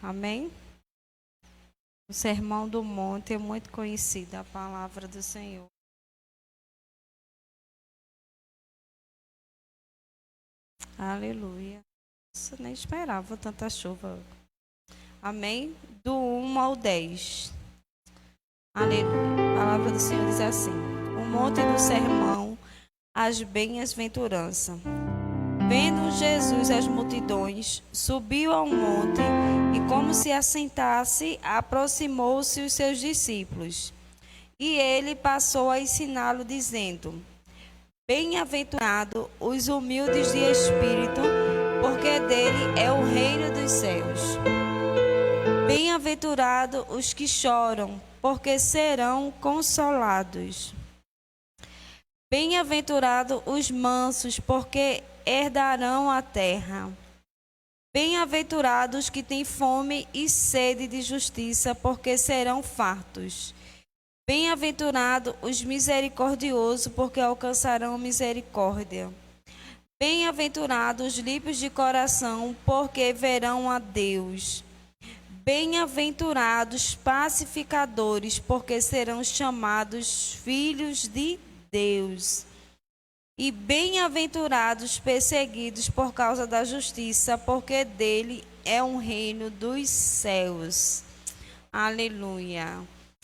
Amém? O Sermão do Monte é muito conhecida, a palavra do Senhor. Aleluia. Nossa, nem esperava tanta chuva. Amém? Do 1 ao 10. Aleluia. A palavra do Senhor diz assim: o monte do sermão, as bem-aventuranças. Vendo Jesus as multidões, subiu ao monte e, como se assentasse, aproximou-se os seus discípulos. E ele passou a ensiná-lo, dizendo: bem-aventurados os humildes de espírito, porque dele é o reino dos céus. Bem-aventurados os que choram, porque serão consolados. Bem-aventurados os mansos, porque herdarão a terra. Bem-aventurados que têm fome e sede de justiça, porque serão fartos. Bem-aventurados os misericordiosos, porque alcançarão misericórdia. Bem-aventurados os limpos de coração, porque verão a Deus. Bem-aventurados pacificadores, porque serão chamados filhos de Deus. E bem-aventurados perseguidos por causa da justiça, porque dele é o reino dos céus. Aleluia.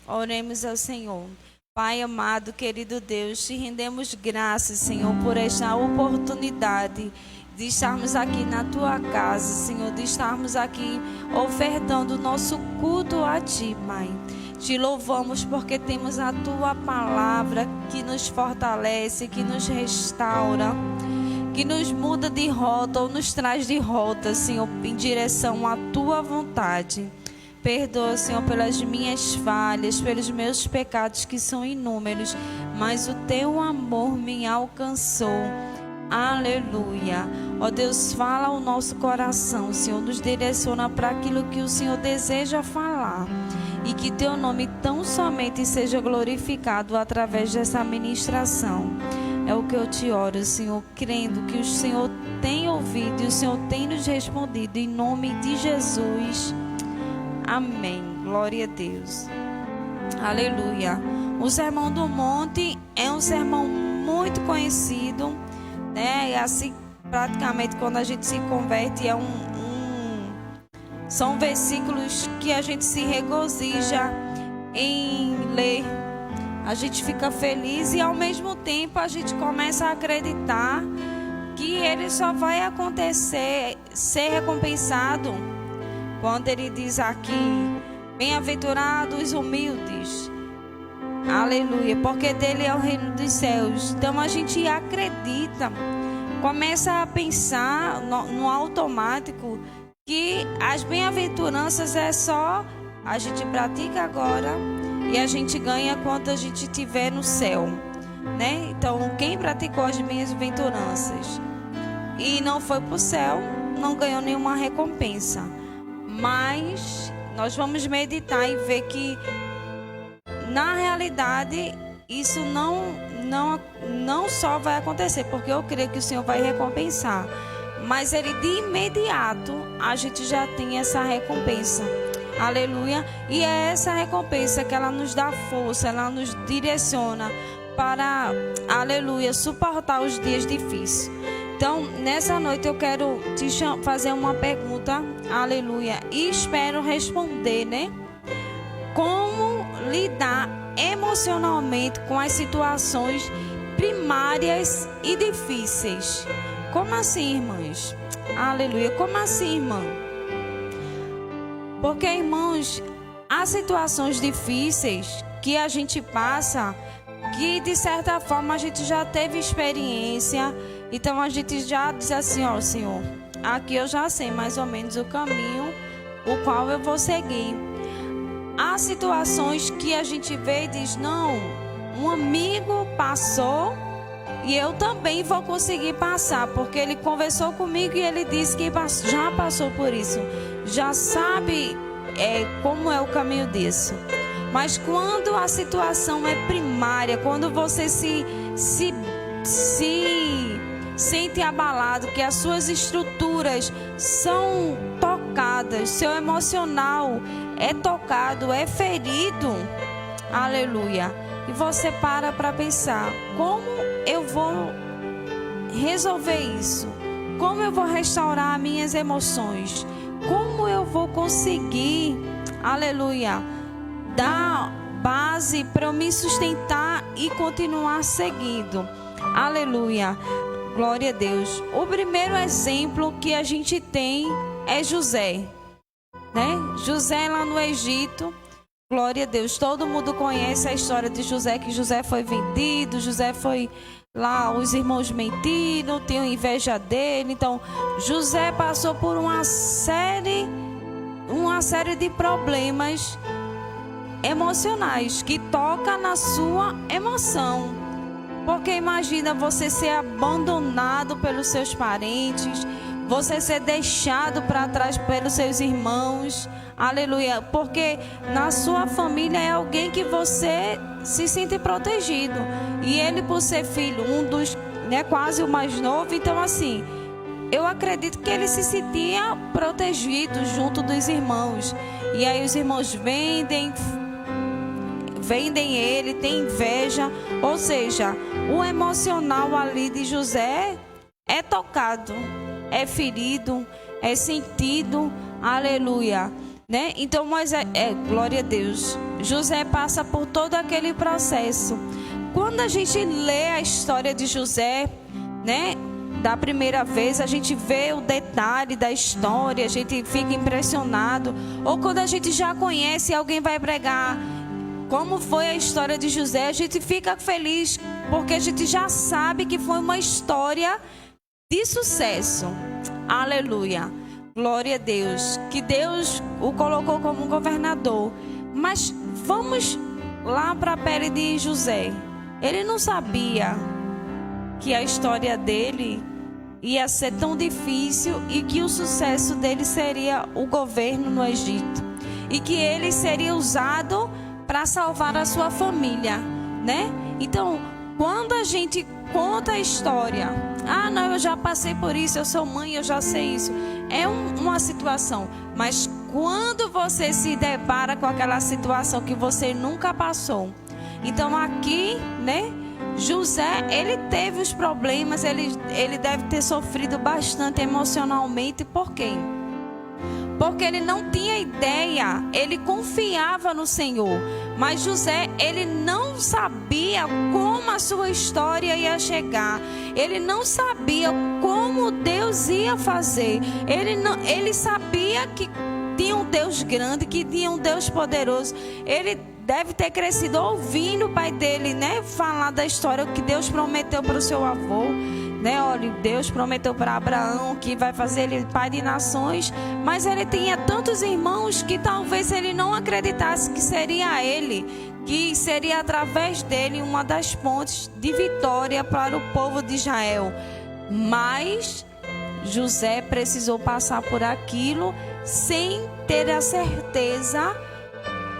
Oremos ao Senhor. Pai amado, querido Deus, te rendemos graças, Senhor, por esta oportunidade de estarmos aqui na tua casa, Senhor, de estarmos aqui ofertando o nosso culto a ti, Pai. Te louvamos porque temos a tua palavra que nos fortalece, que nos restaura, que nos muda de rota ou nos traz de rota, Senhor, em direção à tua vontade. Perdoa, Senhor, pelas minhas falhas, pelos meus pecados que são inúmeros, mas o teu amor me alcançou. Aleluia. Ó Deus, fala ao nosso coração, Senhor, nos direciona para aquilo que o Senhor deseja falar. E que teu nome tão somente seja glorificado através dessa ministração. É o que eu te oro, Senhor, crendo que o Senhor tem ouvido e o Senhor tem nos respondido. Em nome de Jesus. Amém. Glória a Deus. Aleluia. O Sermão do Monte é um sermão muito conhecido, né? E assim, praticamente, quando a gente se converte, são versículos que a gente se regozija em ler. A gente fica feliz e, ao mesmo tempo, a gente começa a acreditar que ele só vai acontecer, ser recompensado, quando ele diz aqui: bem-aventurados os humildes. Aleluia, porque dele é o reino dos céus. Então a gente acredita, começa a pensar no automático que as bem-aventuranças é só a gente pratica agora e a gente ganha quando a gente estiver no céu, né? Então, quem praticou as bem-aventuranças e não foi para o céu, não ganhou nenhuma recompensa. Mas nós vamos meditar e ver que, na realidade, isso não só vai acontecer, porque eu creio que o Senhor vai recompensar. Mas ele, de imediato, a gente já tem essa recompensa. Aleluia. E é essa recompensa que ela nos dá força, ela nos direciona para, aleluia, suportar os dias difíceis. Então, nessa noite eu quero te fazer uma pergunta, aleluia, e espero responder, né? Como lidar emocionalmente com as situações primárias e difíceis? Como assim, irmãs? Aleluia. Como assim, irmã? Porque, irmãos, há situações difíceis que a gente passa, que de certa forma a gente já teve experiência. Então a gente já diz assim: ó, Senhor, aqui eu já sei mais ou menos o caminho o qual eu vou seguir. Há situações que a gente vê e diz: não, um amigo passou e eu também vou conseguir passar, porque ele conversou comigo e ele disse que já passou por isso, já sabe como é o caminho disso. Mas quando a situação é primária, quando você se sente abalado, que as suas estruturas são tocadas, tocadas, seu emocional é tocado, é ferido, aleluia, e você para pensar, como eu vou resolver isso? Como eu vou restaurar minhas emoções? Como eu vou conseguir, aleluia, dar base para eu me sustentar e continuar seguindo? Aleluia, glória a Deus. O primeiro exemplo que a gente tem é José, né? José lá no Egito, glória a Deus. Todo mundo conhece a história de José, que José foi vendido, José foi lá, os irmãos mentiram, tinham inveja dele. Então, José passou por uma série de problemas emocionais que toca na sua emoção. Porque imagina você ser abandonado pelos seus parentes, você ser deixado para trás pelos seus irmãos, aleluia, porque na sua família é alguém que você se sente protegido, e ele, por ser filho, um dos, né, quase o mais novo, então assim, eu acredito que ele se sentia protegido junto dos irmãos, e aí os irmãos vendem ele, tem inveja, ou seja, o emocional ali de José é tocado, é ferido, é sentido, aleluia, né? Então, glória a Deus, José passa por todo aquele processo. Quando a gente lê a história de José, né, da primeira vez, a gente vê o detalhe da história, a gente fica impressionado, ou quando a gente já conhece, alguém vai pregar como foi a história de José, a gente fica feliz, porque a gente já sabe que foi uma história de sucesso. Aleluia. Glória a Deus. Que Deus o colocou como governador. Mas vamos lá para a pele de José. Ele não sabia que a história dele ia ser tão difícil e que o sucesso dele seria o governo no Egito. E que ele seria usado para salvar a sua família, né? Então, quando a gente conta a história, não, eu já passei por isso, eu sou mãe, eu já sei isso, é uma situação, mas quando você se depara com aquela situação que você nunca passou, então aqui, né, José, ele teve os problemas, ele deve ter sofrido bastante emocionalmente. Por quê? Porque ele não tinha ideia, ele confiava no Senhor, mas José, ele não sabia como a sua história ia chegar, ele não sabia como Deus ia fazer, ele sabia que tinha um Deus grande, que tinha um Deus poderoso. Ele deve ter crescido ouvindo o pai dele, né, falar da história que Deus prometeu para o seu avô, né? Olha, Deus prometeu para Abraão que vai fazer ele pai de nações, mas ele tinha tantos irmãos que talvez ele não acreditasse que seria ele, que seria através dele uma das pontes de vitória para o povo de Israel. Mas José precisou passar por aquilo sem ter a certeza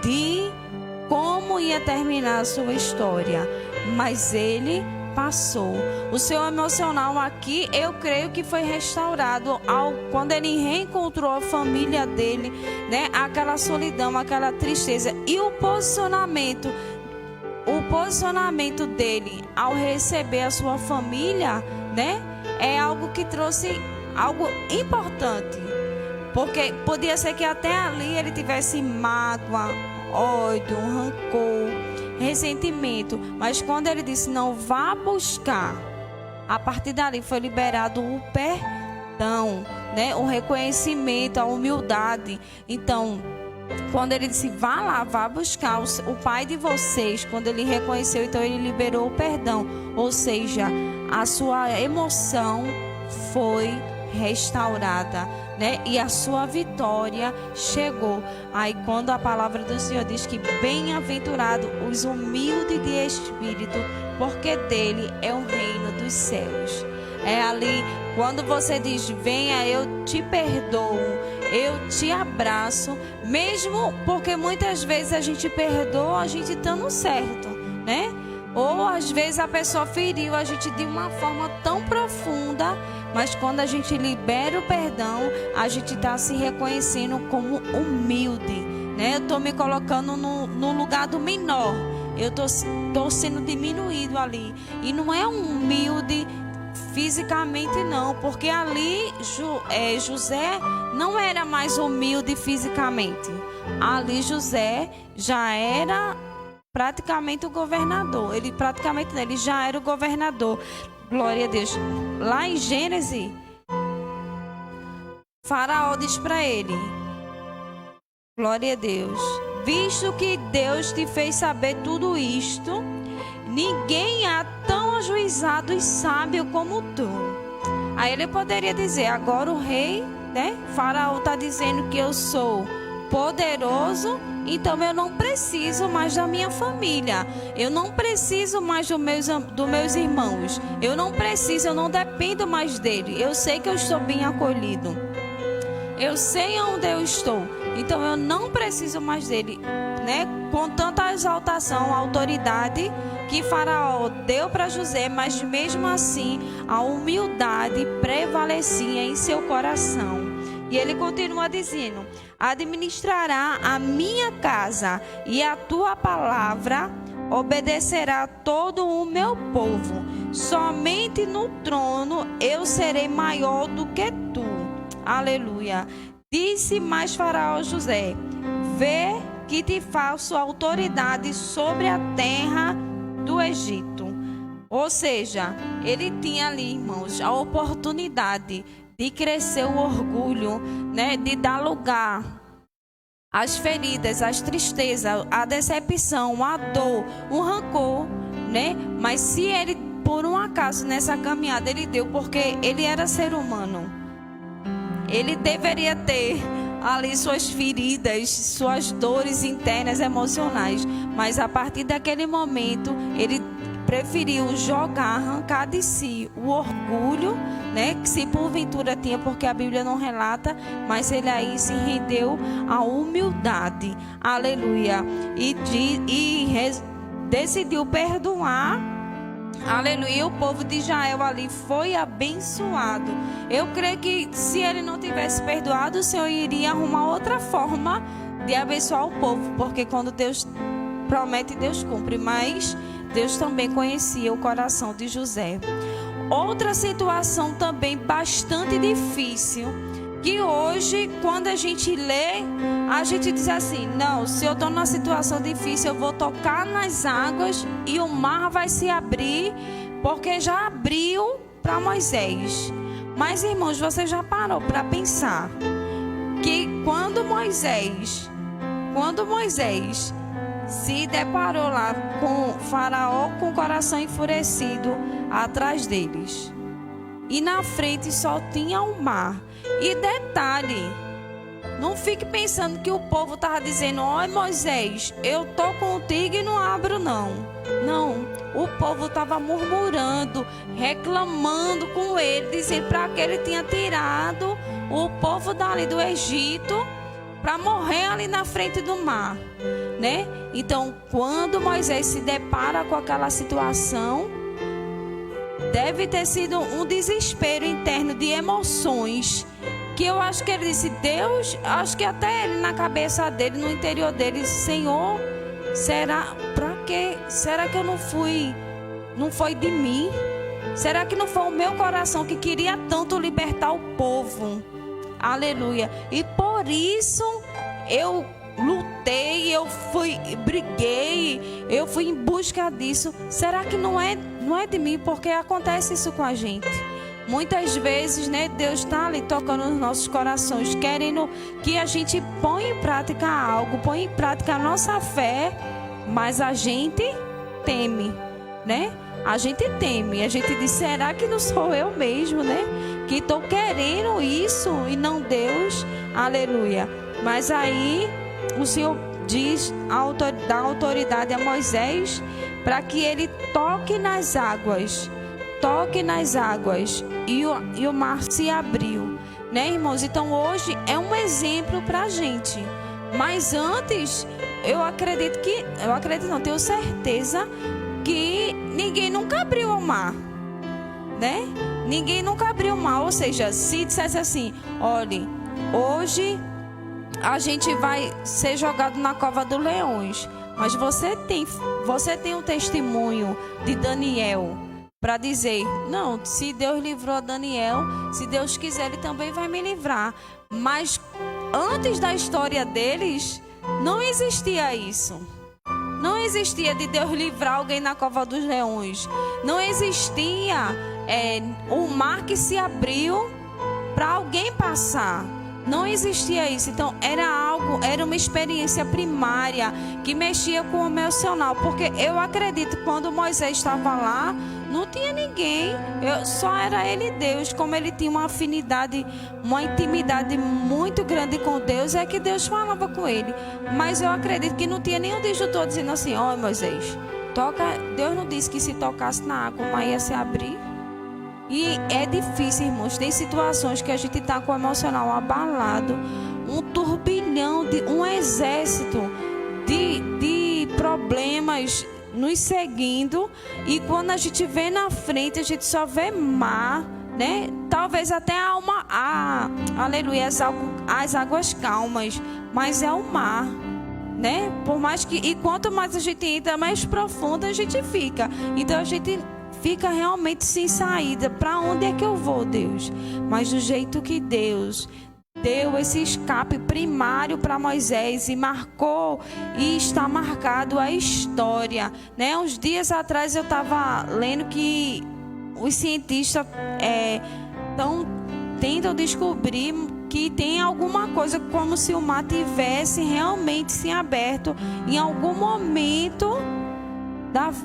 de como ia terminar a sua história, mas ele passou. O seu emocional aqui, eu creio que foi restaurado quando ele reencontrou a família dele, né? Aquela solidão, aquela tristeza, e o posicionamento dele ao receber a sua família, né? É algo que trouxe algo importante, porque podia ser que até ali ele tivesse mágoa, ódio, rancor, ressentimento, mas quando ele disse não, vá buscar, a partir dali foi liberado o perdão, né? O reconhecimento, a humildade. Então, quando ele disse vá lá, vá buscar o pai de vocês, quando ele reconheceu, então ele liberou o perdão, ou seja, a sua emoção foi restaurada, né? E a sua vitória chegou. Aí quando a palavra do Senhor diz que bem-aventurado os humildes de espírito, porque dele é o reino dos céus. É ali quando você diz venha, eu te perdoo, eu te abraço, mesmo porque muitas vezes a gente perdoa a gente estando certo, né? Ou às vezes a pessoa feriu a gente de uma forma tão profunda, Mas quando a gente libera o perdão, a gente está se reconhecendo como humilde, né? Eu estou me colocando no lugar do menor. Eu estou sendo diminuído ali. E não é humilde fisicamente não, porque ali José não era mais humilde fisicamente. Ali José já era praticamente o governador. Ele já era o governador. Glória a Deus. Lá em Gênesis, Faraó diz para ele: glória a Deus, visto que Deus te fez saber tudo isto, ninguém há tão ajuizado e sábio como tu. Aí ele poderia dizer: agora o rei, né? Faraó está dizendo que eu sou poderoso, então eu não preciso mais da minha família, eu não preciso mais dos meus irmãos, eu não dependo mais dele, eu sei que eu estou bem acolhido, eu sei onde eu estou, então eu não preciso mais dele, né? Com tanta exaltação, autoridade que Faraó deu para José, mas mesmo assim a humildade prevalecia em seu coração. E ele continua dizendo: administrará a minha casa e a tua palavra obedecerá todo o meu povo. Somente no trono eu serei maior do que tu. Aleluia. Disse mais Faraó a José: vê que te faço autoridade sobre a terra do Egito. Ou seja, ele tinha ali, irmãos, a oportunidade de crescer o orgulho, né? De dar lugar às feridas, às tristezas, à decepção, à dor, o rancor, né? Mas se ele, por um acaso, nessa caminhada, ele deu, porque ele era ser humano, ele deveria ter ali suas feridas, suas dores internas, emocionais, mas a partir daquele momento, ele preferiu arrancar de si o orgulho, né? Que se porventura tinha, porque a Bíblia não relata, mas ele aí se rendeu à humildade, aleluia, e decidiu perdoar, aleluia. E o povo de Israel ali foi abençoado. Eu creio que se ele não tivesse perdoado, o Senhor iria arrumar outra forma de abençoar o povo, porque quando Deus promete, Deus cumpre. Mas Deus também conhecia o coração de José. Outra situação também bastante difícil, que hoje, quando a gente lê, a gente diz assim: não, se eu estou numa situação difícil, eu vou tocar nas águas e o mar vai se abrir, porque já abriu para Moisés. Mas, irmãos, você já parou para pensar que quando Moisés se deparou lá com Faraó com o coração enfurecido atrás deles, e na frente só tinha o mar. E detalhe, não fique pensando que o povo estava dizendo: ó Moisés, eu tô contigo e não abro não. Não, o povo estava murmurando, reclamando com ele, dizendo para que ele tinha tirado o povo dali do Egito para morrer ali na frente do mar, né? Então, quando Moisés se depara com aquela situação, deve ter sido um desespero interno de emoções, que eu acho que ele disse: Deus, acho que até ele, na cabeça dele, no interior dele, Senhor, será que eu não foi de mim? Será que não foi o meu coração que queria tanto libertar o povo? Aleluia. E por isso eu lutei, briguei, eu fui em busca disso. Será que não é de mim? Porque acontece isso com a gente. Muitas vezes, né, Deus está ali tocando nos nossos corações, querendo que a gente ponha em prática algo, ponha em prática a nossa fé, mas a gente teme, né? A gente teme, a gente diz: será que não sou eu mesmo, né? Que estou querendo isso e não Deus, aleluia. Mas aí o Senhor dá autoridade a Moisés para que ele toque nas águas, e o mar se abriu, né, irmãos? Então hoje é um exemplo para a gente. Mas antes, tenho certeza que ninguém nunca abriu o mar. né? Ninguém nunca abriu mão, ou seja, se dissesse assim, olhe, hoje a gente vai ser jogado na cova dos leões, mas você tem um testemunho de Daniel para dizer, não, se Deus livrou Daniel, se Deus quiser, Ele também vai me livrar. Mas antes da história deles, não existia isso. Não existia de Deus livrar alguém na cova dos leões. Não existia o mar que se abriu para alguém passar. Não existia isso. Então era uma experiência primária que mexia com o emocional. Porque eu acredito que quando Moisés estava lá, não tinha ninguém. Só era ele e Deus. Como ele tinha uma afinidade, uma intimidade muito grande com Deus, é que Deus falava com ele. Mas eu acredito que não tinha nenhum disjutor dizendo assim, ó, Moisés, toca. Deus não disse que se tocasse na água, o mar ia se abrir. E é difícil, irmãos. Tem situações que a gente está com o emocional abalado, um turbilhão, um exército de problemas nos seguindo. E quando a gente vê na frente, a gente só vê mar, né? Talvez até aleluia, as águas calmas, mas é o mar, né? Por mais que, e quanto mais a gente entra, mais profundo a gente fica. Então a gente fica realmente sem saída. Para onde é que eu vou, Deus? Mas do jeito que Deus deu esse escape primário para Moisés e marcou, e está marcado a história, né? Uns dias atrás eu estava lendo que os cientistas tentam descobrir que tem alguma coisa como se o mar tivesse realmente se aberto em algum momento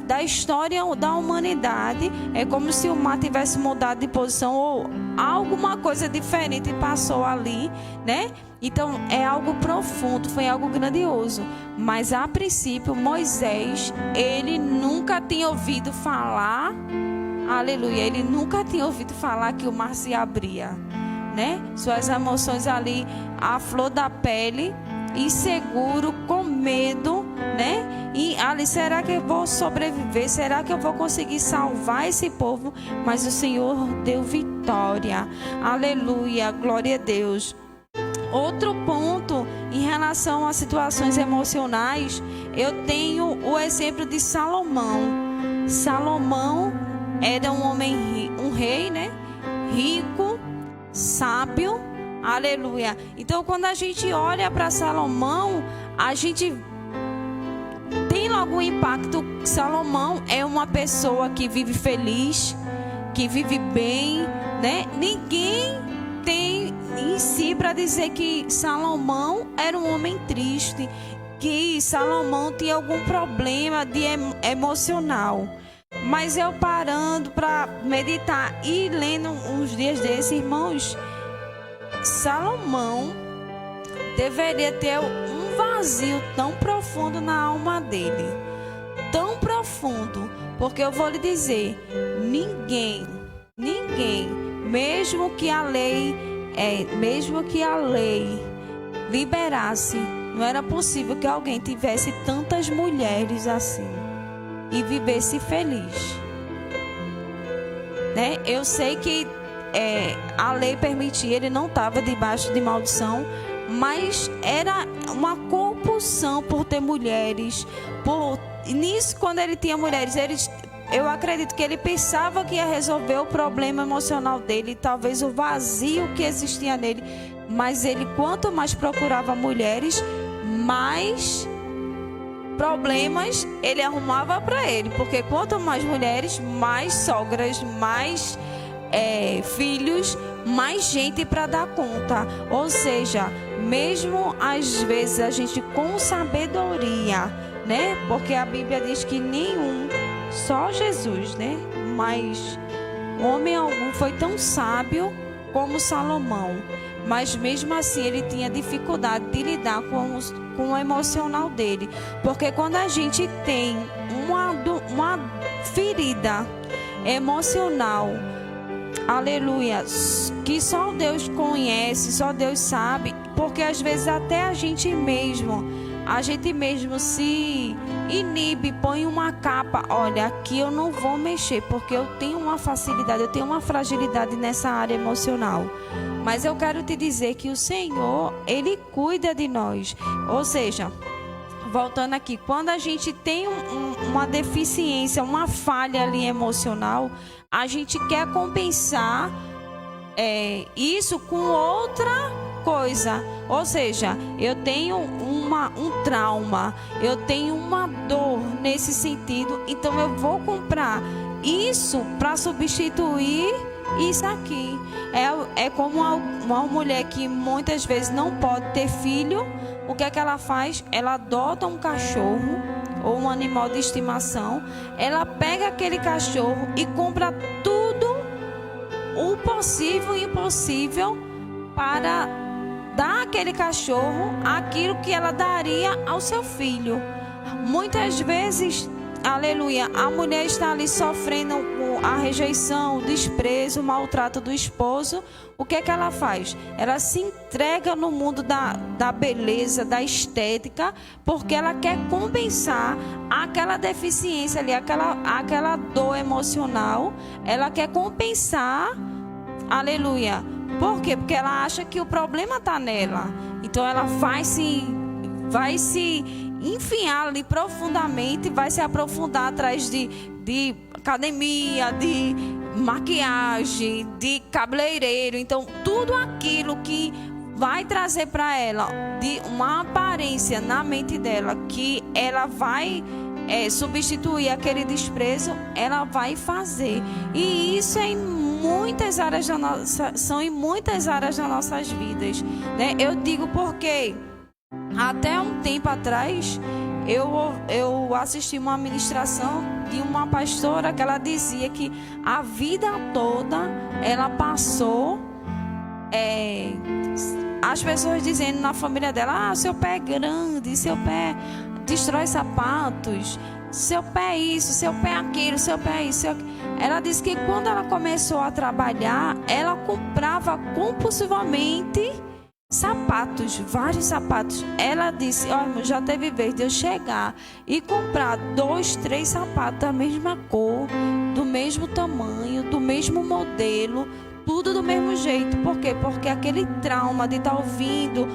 da história da humanidade. É como se o mar tivesse mudado de posição ou alguma coisa diferente passou ali, né? Então é algo profundo, foi algo grandioso. Mas a princípio Moisés, ele nunca tinha ouvido falar, aleluia, ele nunca tinha ouvido falar que o mar se abria, né? Suas emoções ali, a flor da pele, inseguro, com medo, né? E ali, será que eu vou sobreviver? Será que eu vou conseguir salvar esse povo? Mas o Senhor deu vitória. Aleluia, glória a Deus. Outro ponto em relação a situações emocionais, eu tenho o exemplo de Salomão. Salomão era um homem, um rei, né? Rico, sábio. Aleluia. Então, quando a gente olha para Salomão, a gente tem logo um impacto. Salomão é uma pessoa que vive feliz, que vive bem, né? Ninguém tem em si para dizer que Salomão era um homem triste, que Salomão tinha algum problema emocional. Mas eu parando para meditar e lendo uns dias desses, irmãos, Salomão deveria ter um vazio tão profundo na alma dele, tão profundo, porque eu vou lhe dizer, ninguém, mesmo que a lei liberasse, não era possível que alguém tivesse tantas mulheres assim e vivesse feliz, né? Eu sei que a lei permitia, ele não estava debaixo de maldição, mas era uma compulsão por ter mulheres. Nisso, quando ele tinha mulheres, eu acredito que ele pensava que ia resolver o problema emocional dele, talvez o vazio que existia nele. Mas ele, quanto mais procurava mulheres, mais problemas ele arrumava para ele, porque quanto mais mulheres, mais sogras, mais filhos, mais gente para dar conta. Ou seja, mesmo às vezes a gente com sabedoria, né? Porque a Bíblia diz que nenhum, só Jesus, né? Mas homem algum foi tão sábio como Salomão. Mas mesmo assim ele tinha dificuldade de lidar com o emocional dele. Porque quando a gente tem uma ferida emocional, aleluia, que só Deus conhece, só Deus sabe, porque às vezes até a gente mesmo, a gente mesmo se inibe, põe uma capa. Olha, aqui eu não vou mexer, porque eu tenho uma facilidade, eu tenho uma fragilidade nessa área emocional. Mas eu quero te dizer que o Senhor, Ele cuida de nós. Ou seja, voltando aqui, quando a gente tem uma deficiência, uma falha ali emocional, a gente quer compensar isso com outra coisa. Ou seja, eu tenho um trauma, eu tenho uma dor nesse sentido, então eu vou comprar isso para substituir isso aqui. É como uma mulher que muitas vezes não pode ter filho. O que é que ela faz? Ela adota um cachorro ou um animal de estimação. Ela pega aquele cachorro e compra tudo o possível e impossível para dar àquele cachorro aquilo que ela daria ao seu filho. Muitas vezes, aleluia, a mulher está ali sofrendo a rejeição, o desprezo, o maltrato do esposo. O que é que ela faz? Ela se entrega no mundo da beleza, da estética, porque ela quer compensar aquela deficiência ali, aquela dor emocional. Ela quer compensar, aleluia. Por quê? Porque ela acha que o problema está nela. Então ela vai se enfiar ali profundamente, vai se aprofundar atrás de academia, de maquiagem, de cabeleireiro. Então tudo aquilo que vai trazer para ela de uma aparência na mente dela, que ela vai substituir aquele desprezo, ela vai fazer. E isso é muitas áreas são em muitas áreas das nossas vidas, né? Eu digo porque até um tempo atrás eu assisti uma ministração de uma pastora que ela dizia que a vida toda ela passou as pessoas dizendo na família dela: seu pé é grande, seu pé destrói sapatos, seu pé é isso, seu pé é aquilo, seu pé é isso. Ela disse que quando ela começou a trabalhar, ela comprava compulsivamente sapatos, vários sapatos. Ela disse: olha, já teve vez de eu chegar e comprar 2, 3 sapatos da mesma cor, do mesmo tamanho, do mesmo modelo, tudo do mesmo jeito. Por quê? Porque aquele trauma de estar ouvindo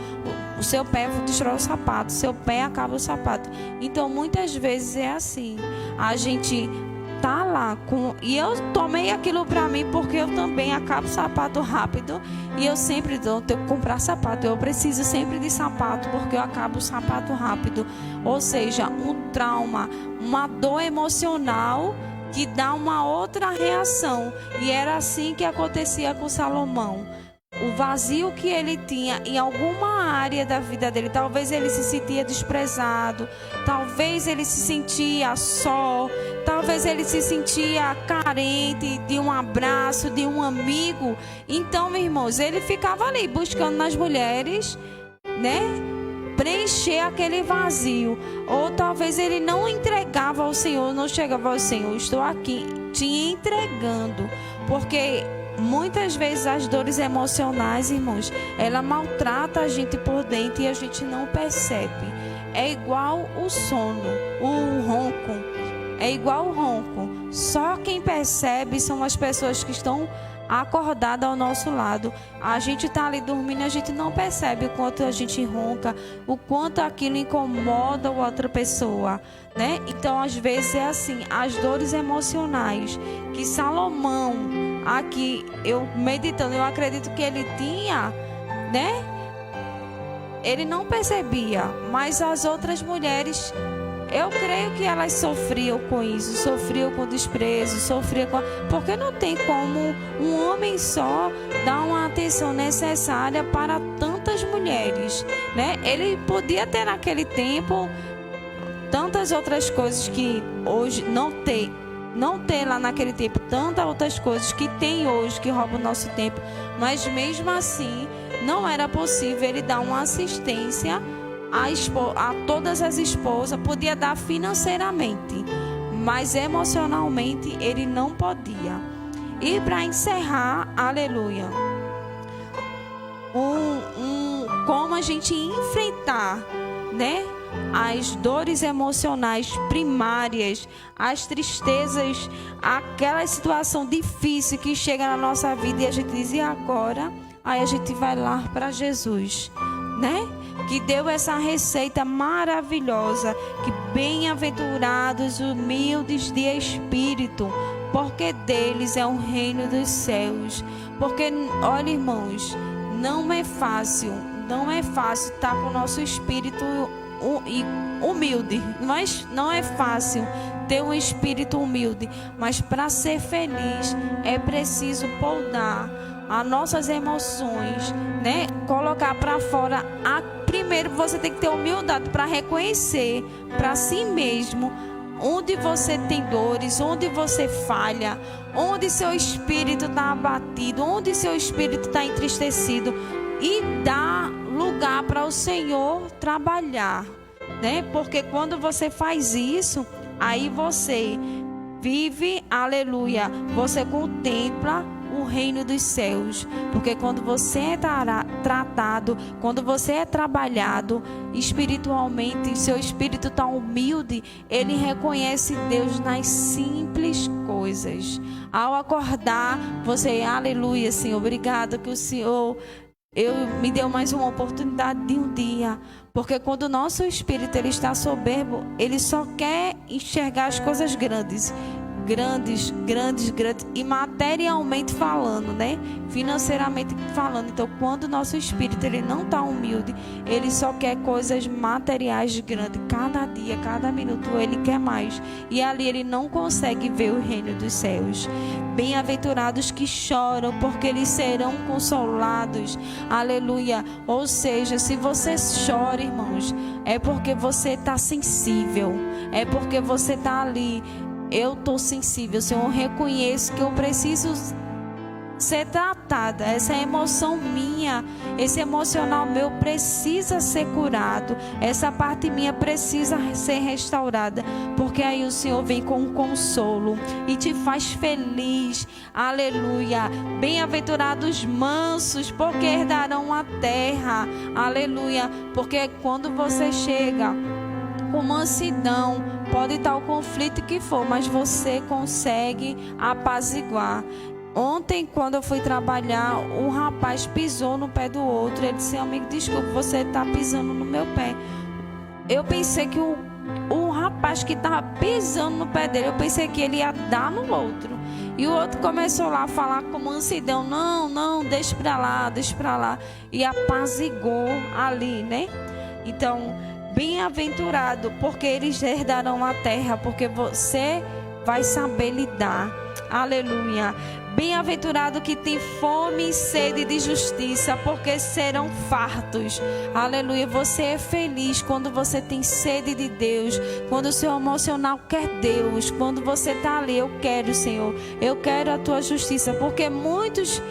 o seu pé destrói o sapato, seu pé acaba o sapato. Então muitas vezes é assim, a gente tá lá e eu tomei aquilo para mim, porque eu também acabo o sapato rápido e eu sempre tenho que comprar sapato. Eu preciso sempre de sapato porque eu acabo o sapato rápido. Ou seja, um trauma, uma dor emocional que dá uma outra reação. E era assim que acontecia com Salomão. O vazio que ele tinha em alguma área da vida dele, talvez ele se sentia desprezado, talvez ele se sentia só, talvez ele se sentia carente de um abraço, de um amigo. Então, meus irmãos, ele ficava ali buscando nas mulheres, né, preencher aquele vazio. Ou talvez ele não entregava ao Senhor, não chegava ao Senhor: estou aqui te entregando, porque muitas vezes as dores emocionais, irmãos, ela maltrata a gente por dentro e a gente não percebe. É igual o sono, o ronco. É igual o ronco. Só quem percebe são as pessoas que estão acordadas ao nosso lado. A gente está ali dormindo e a gente não percebe o quanto a gente ronca, o quanto aquilo incomoda a outra pessoa, né? Então, às vezes é assim, as dores emocionais que Salomão, aqui eu meditando, eu acredito que ele tinha, né? Ele não percebia, mas as outras mulheres, eu creio que elas sofriam com isso, sofriam com desprezo, sofriam com... Porque não tem como um homem só dar uma atenção necessária para tantas mulheres, né? Ele podia ter naquele tempo tantas outras coisas que hoje não tem lá naquele tempo, tantas outras coisas que tem hoje que roubam o nosso tempo, mas mesmo assim não era possível ele dar uma assistência a todas as esposas. Podia dar financeiramente, mas emocionalmente ele não podia. E para encerrar, aleluia, como a gente enfrentar, né, as dores emocionais primárias, as tristezas, aquela situação difícil que chega na nossa vida e a gente diz, e agora? Aí a gente vai lá para Jesus, né? Que deu essa receita maravilhosa, que bem-aventurados humildes de espírito, porque deles é o reino dos céus. Porque, olha, irmãos, não é fácil estar com o nosso espírito humilde, mas não é fácil ter um espírito humilde, mas para ser feliz é preciso podar as nossas emoções, né? Colocar para fora. Primeiro você tem que ter humildade para reconhecer para si mesmo onde você tem dores, onde você falha, onde seu espírito está abatido, onde seu espírito está entristecido, e dar lugar para o Senhor trabalhar, né? Porque quando você faz isso, aí você vive, aleluia, você contempla o reino dos céus. Porque quando você é tratado, quando você é trabalhado espiritualmente, seu espírito está humilde, ele reconhece Deus nas simples coisas. Ao acordar, você, aleluia, Senhor, obrigado que o Senhor me deu mais uma oportunidade de um dia. Porque quando o nosso espírito ele está soberbo, ele só quer enxergar as coisas grandes, e materialmente falando, né? Financeiramente falando. Então, quando o nosso espírito ele não está humilde, ele só quer coisas materiais grandes. Cada dia, cada minuto, ele quer mais. E ali ele não consegue ver o reino dos céus. Bem-aventurados que choram, porque eles serão consolados. Aleluia. Ou seja, se você chora, irmãos, é porque você está sensível. É porque você está ali. Eu estou sensível, Senhor, eu reconheço que eu preciso ser tratada. Essa emoção minha, esse emocional meu precisa ser curado. Essa parte minha precisa ser restaurada. Porque aí o Senhor vem com um consolo e te faz feliz. Aleluia. Bem-aventurados mansos, porque herdarão a terra. Aleluia. Porque quando você chega com mansidão, pode estar o conflito que for, mas você consegue apaziguar. Ontem, quando eu fui trabalhar, um rapaz pisou no pé do outro. Ele disse, amigo, desculpa, você está pisando no meu pé. Eu pensei que o rapaz que estava pisando no pé dele, eu pensei que ele ia dar no outro. E o outro começou lá a falar com mansidão, não, deixa pra lá. E apazigou ali, né? Então, bem-aventurado, porque eles herdarão a terra, porque você vai saber lidar. Aleluia. Bem-aventurado que tem fome e sede de justiça, porque serão fartos. Aleluia. Você é feliz quando você tem sede de Deus, quando o seu emocional quer Deus, quando você está ali, eu quero, Senhor, eu quero a tua justiça, porque muitos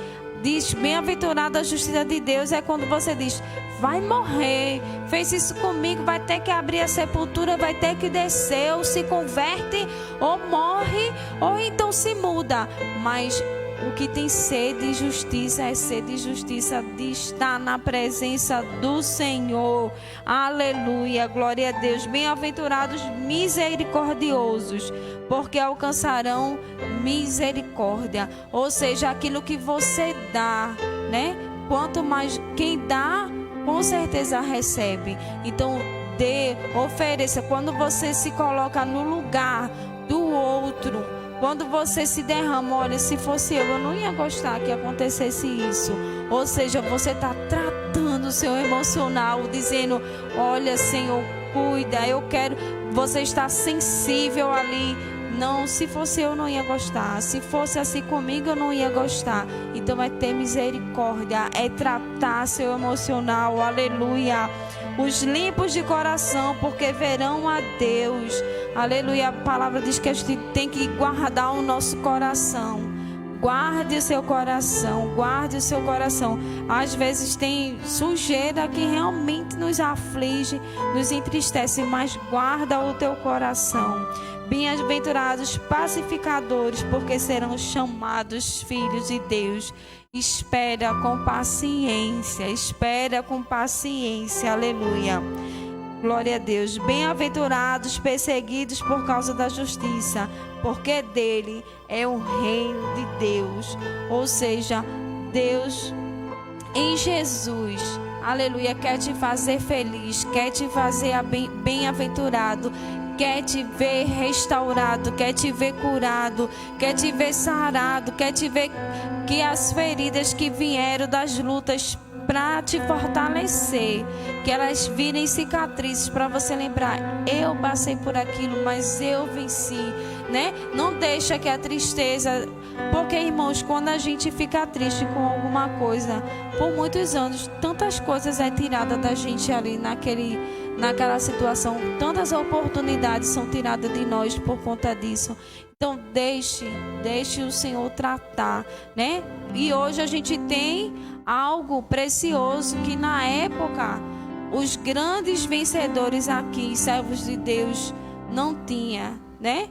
diz, bem-aventurada a justiça de Deus, é quando você diz, vai morrer, fez isso comigo, vai ter que abrir a sepultura, vai ter que descer, ou se converte, ou morre, ou então se muda. Mas o que tem sede de justiça é sede de justiça de estar na presença do Senhor. Aleluia, glória a Deus. Bem-aventurados misericordiosos, porque alcançarão misericórdia. Ou seja, aquilo que você dá, né? Quanto mais quem dá, com certeza recebe. Então, dê, ofereça. Quando você se coloca no lugar do outro, quando você se derrama, olha, se fosse eu não ia gostar que acontecesse isso. Ou seja, você está tratando o seu emocional, dizendo, olha, Senhor, cuida, eu quero. Você está sensível ali. Não, se fosse eu não ia gostar. Se fosse assim comigo eu não ia gostar. Então é ter misericórdia, é tratar seu emocional. Aleluia. Os limpos de coração, porque verão a Deus. Aleluia. A palavra diz que a gente tem que guardar o nosso coração. Guarde o seu coração, guarde o seu coração. Às vezes tem sujeira que realmente nos aflige, nos entristece, mas guarda o teu coração. Bem-aventurados pacificadores, porque serão chamados filhos de Deus. espera com paciência, aleluia. Glória a Deus. Bem-aventurados perseguidos por causa da justiça, porque dele é o reino de Deus. Ou seja, Deus em Jesus, aleluia, quer te fazer feliz, quer te fazer bem-aventurado, quer te ver restaurado, quer te ver curado, quer te ver sarado, quer te ver que as feridas que vieram das lutas para te fortalecer, que elas virem cicatrizes para você lembrar: eu passei por aquilo, mas eu venci, né? Não deixa que a tristeza, porque, irmãos, quando a gente fica triste com alguma coisa por muitos anos, tantas coisas é tirada da gente ali naquela situação, tantas oportunidades são tiradas de nós por conta disso. Então deixe o Senhor tratar, né? E hoje a gente tem algo precioso que na época os grandes vencedores aqui, servos de Deus, não tinha, né?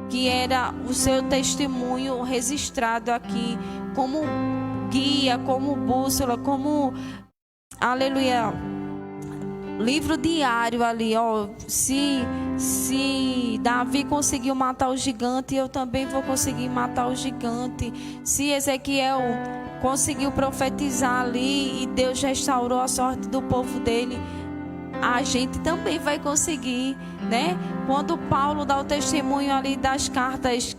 Que era o seu testemunho registrado aqui como guia, como bússola, como, aleluia, livro diário ali, ó. Se Davi conseguiu matar o gigante, eu também vou conseguir matar o gigante. Se Ezequiel conseguiu profetizar ali e Deus restaurou a sorte do povo dele, a gente também vai conseguir, né? Quando Paulo dá o testemunho ali das cartas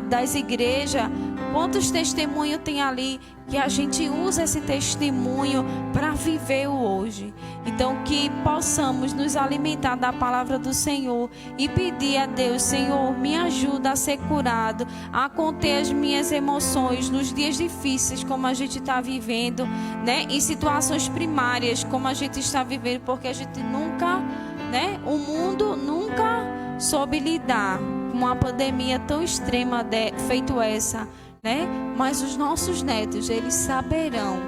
das igrejas, quantos testemunhos tem ali que a gente usa esse testemunho para viver o hoje. Então que possamos nos alimentar da palavra do Senhor e pedir a Deus: Senhor, me ajuda a ser curado, a conter as minhas emoções nos dias difíceis como a gente está vivendo, né? Em situações primárias como a gente está vivendo, porque a gente nunca, né? O mundo nunca soube lidar com uma pandemia tão extrema feito essa, né? Mas os nossos netos, eles saberão,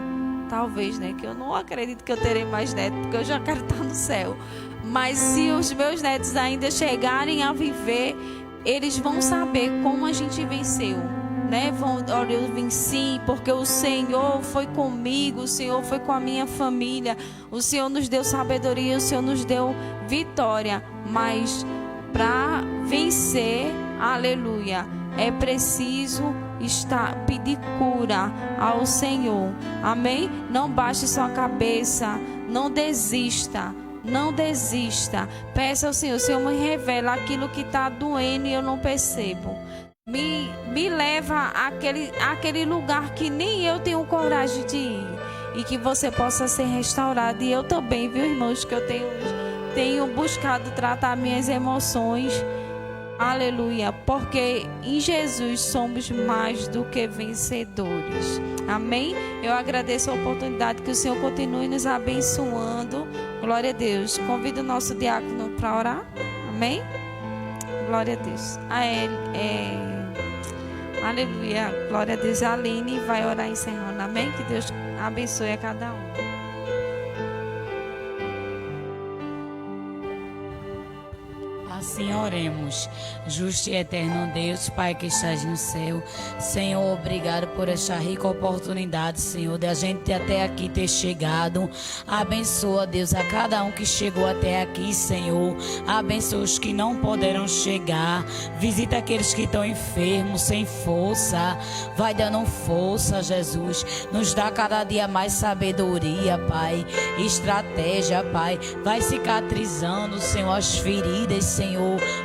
talvez, né? Que eu não acredito que eu terei mais netos, porque eu já quero estar no céu. Mas se os meus netos ainda chegarem a viver, eles vão saber como a gente venceu, né? Olha, eu venci porque o Senhor foi comigo, o Senhor foi com a minha família, o Senhor nos deu sabedoria, o Senhor nos deu vitória. Mas para vencer, aleluia, é preciso pedir cura ao Senhor. Amém? Não baixe sua cabeça, não desista. Não desista. Peça ao Senhor: Senhor, me revela aquilo que está doendo e eu não percebo. Me leva àquele lugar que nem eu tenho coragem de ir. E que você possa ser restaurado. E eu também, viu, irmãos, que eu tenho buscado tratar minhas emoções. Aleluia. Porque em Jesus somos mais do que vencedores. Amém? Eu agradeço a oportunidade, que o Senhor continue nos abençoando. Glória a Deus. Convido o nosso diácono para orar. Amém? Glória a Deus. Aleluia. Glória a Deus. A Aline vai orar encerrando. Amém? Que Deus abençoe a cada um. Assim oremos. Justo e eterno Deus, Pai que estás no céu, Senhor, obrigado por esta rica oportunidade, Senhor, de a gente até aqui ter chegado. Abençoa, Deus, a cada um que chegou até aqui, Senhor. Abençoa os que não poderão chegar. Visita aqueles que estão enfermos, sem força. Vai dando força, Jesus. Nos dá cada dia mais sabedoria, Pai. Estratégia, Pai. Vai cicatrizando, Senhor, as feridas, Senhor.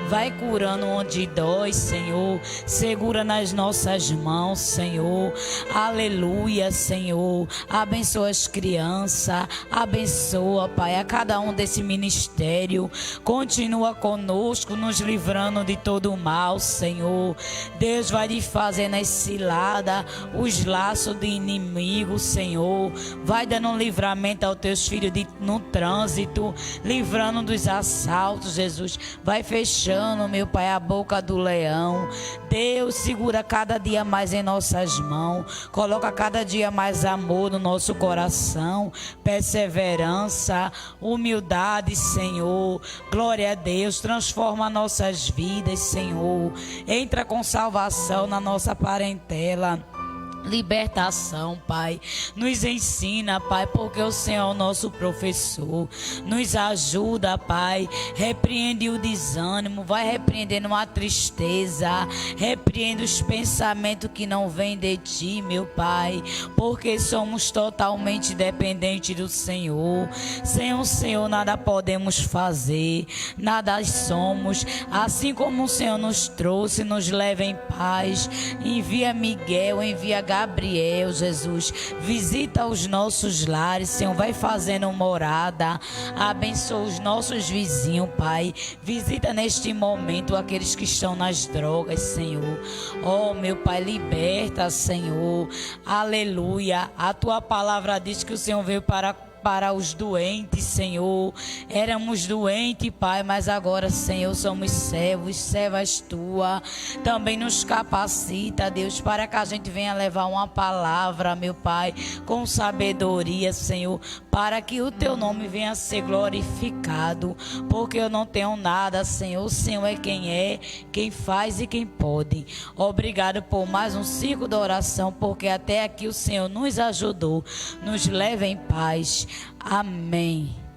Vai curando onde dói, Senhor. Segura nas nossas mãos, Senhor. Aleluia, Senhor. Abençoa as crianças. Abençoa, Pai, a cada um desse ministério. Continua conosco, nos livrando de todo o mal, Senhor. Deus vai lhe fazer nas ciladas os laços de inimigo, Senhor. Vai dando um livramento aos teus filhos no trânsito, livrando dos assaltos, Jesus. Vai fechando, meu Pai, a boca do leão. Deus, segura cada dia mais em nossas mãos. Coloca cada dia mais amor no nosso coração. Perseverança, humildade, Senhor. Glória a Deus. Transforma nossas vidas, Senhor. Entra com salvação na nossa parentela. libertação, Pai. Nos ensina, Pai, porque o Senhor é o nosso professor. Nos ajuda, Pai. Repreende o desânimo, vai repreendendo a tristeza, repreende os pensamentos que não vêm de Ti, meu Pai, porque somos totalmente dependentes do Senhor. Sem o Senhor nada podemos fazer, nada somos. Assim como o Senhor nos trouxe, nos leva em paz. Envia Miguel, envia Gabriel, Jesus, visita os nossos lares, Senhor, vai fazendo morada, abençoa os nossos vizinhos, Pai, visita neste momento aqueles que estão nas drogas, Senhor, oh meu Pai, liberta, Senhor, aleluia, a Tua palavra diz que o Senhor veio para os doentes, Senhor. Éramos doentes, Pai, mas agora, Senhor, somos servos, servas Tua. Também nos capacita, Deus, para que a gente venha levar uma palavra, meu Pai, com sabedoria, Senhor, para que o Teu nome venha a ser glorificado, porque eu não tenho nada, Senhor. O Senhor é, quem faz e quem pode. Obrigado por mais um ciclo de oração, porque até aqui o Senhor nos ajudou. Nos leva em paz. Amém.